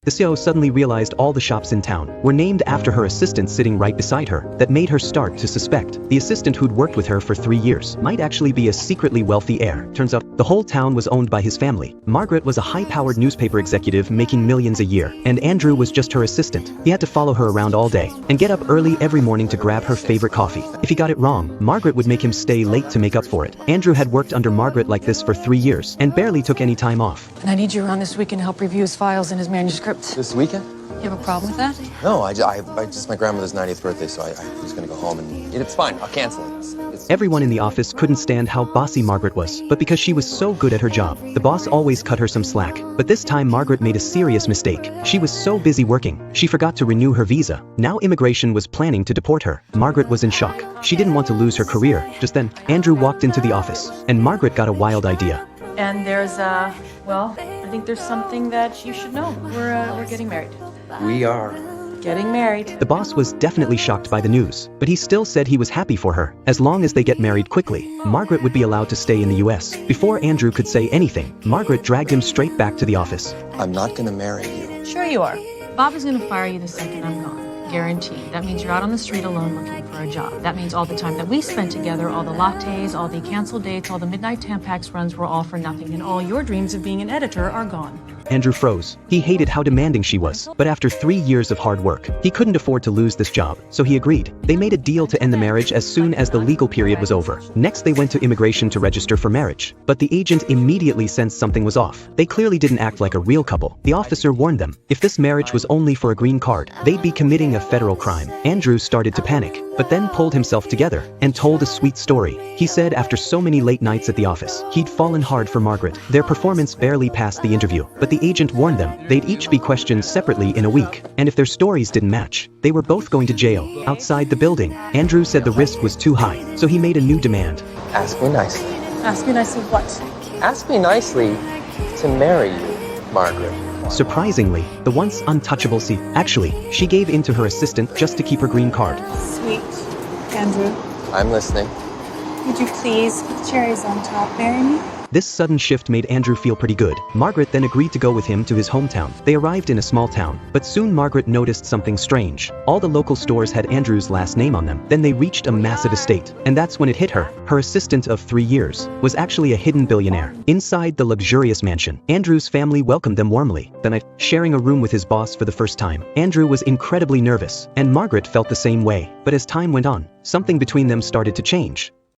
The CEO suddenly realized all the shops in town were named after her assistant sitting right beside her. That made her start to suspect the assistant who'd worked with her for 3 years might actually be a secretly wealthy heir. Turns out, the whole town was owned by his family. Margaret was a high-powered newspaper executive making millions a year, and Andrew was just her assistant. He had to follow her around all day and get up early every morning to grab her favorite coffee. If he got it wrong, Margaret would make him stay late to make up for it. Andrew had worked under Margaret like this for 3 years and barely took any time off. And I need you around this weekend to help review his files and his manuscripts. This weekend? You have a problem with that? No, I just my grandmother's 90th birthday, so I was gonna go home and it's fine. I'll cancel it. Everyone in the office couldn't stand how bossy Margaret was, but because she was so good at her job, the boss always cut her some slack. But this time Margaret made a serious mistake. She was so busy working, she forgot to renew her visa. Now immigration was planning to deport her. Margaret was in shock. She didn't want to lose her career. Just then, Andrew walked into the office, and Margaret got a wild idea. And there's, well, I think there's something that you should know. We're getting married. We are. Getting married. The boss was definitely shocked by the news, but he still said he was happy for her. As long as they get married quickly, Margaret would be allowed to stay in the US. Before Andrew could say anything, Margaret dragged him straight back to the office. I'm not gonna marry you. Sure you are. Bob is gonna fire you the second I'm gone. Guaranteed. That means you're out on the street alone looking for a job. That means all the time that we spent together, all the lattes, all the canceled dates, all the midnight Tampax runs were all for nothing, and all your dreams of being an editor are gone. Andrew froze. He hated how demanding she was, but after 3 years of hard work, he couldn't afford to lose this job, so he agreed. They made a deal to end the marriage as soon as the legal period was over. Next they went to immigration to register for marriage, but the agent immediately sensed something was off. They clearly didn't act like a real couple. The officer warned them, if this marriage was only for a green card, they'd be committing a federal crime. Andrew started to panic, but then pulled himself together and told a sweet story. He said after so many late nights at the office, he'd fallen hard for Margaret. Their performance barely passed the interview, but the agent warned them they'd each be questioned separately in a week, and if their stories didn't match, they were both going to jail. Outside the building, Andrew said the risk was too high, so he made a new demand. Ask me nicely. Ask me nicely what? Ask me nicely to marry you, Margaret. Surprisingly, the once untouchable actually, she gave in to her assistant just to keep her green card. Sweet. Andrew, I'm listening. would you please, with cherries on top, marry me? This sudden shift made Andrew feel pretty good. Margaret then agreed to go with him to his hometown. They arrived in a small town, but soon Margaret noticed something strange. All the local stores had Andrew's last name on them. Then they reached a massive estate, and that's when it hit her. Her assistant of 3 years was actually a hidden billionaire. Inside the luxurious mansion, Andrew's family welcomed them warmly. The night, sharing a room with his boss for the first time, Andrew was incredibly nervous, and Margaret felt the same way. But as time went on, something between them started to change.